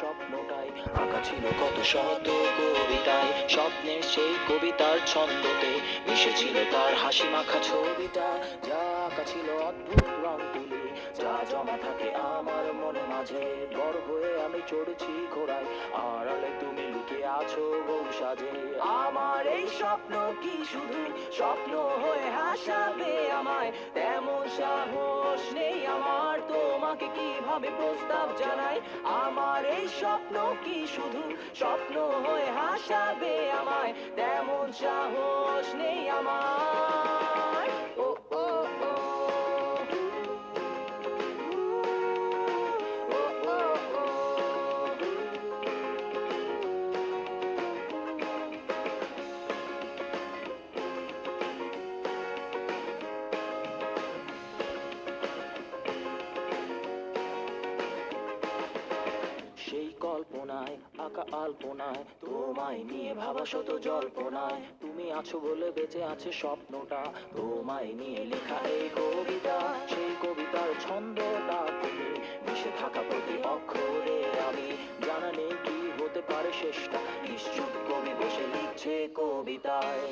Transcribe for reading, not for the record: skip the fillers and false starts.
স্বপ্নটাই আঁকা ছিল কত শত কবিতায়, স্বপ্নের সেই কবিতার ছন্দতে মিশেছিল তার হাসি মাখা ছবিটা, যা আঁকা ছিল অদ্ভুত রং তুলি, যা জমা থাকে আমার মনে মাঝে। বড় হয়ে আমি চড়ছি ঘোড়ায়, আড়ালে তুমি লুকিয়ে আছো বউ সাজে। আমার এই স্বপ্ন কি শুধু স্বপ্ন হয়ে হাসাবে আমায়, তেমন সাহস নেই আমার তোমাকে কিভাবে প্রস্তাব জানাই। আমার এই স্বপ্ন কি শুধু স্বপ্ন হয়ে হাসাবে আমায়, তেমন সাহস নেই আমার। ও ও ও ও ও ও সেই কল্পনায় আঁকা আলপনায়, তোমায় নিয়ে ভাবা শত জল্পনায়, তুমি আছো বলে বেঁচে আছে স্বপ্নটা, তোমায় নিয়ে লেখা এই কবিতা। সেই কবিতার ছন্দটা তুমি, মিশে থাকা প্রতি অক্ষরে আমি, জানা নেই কি হতে পারে শেষটা, নিশ্চুপ কবি বসে লিখছে কবিতায়।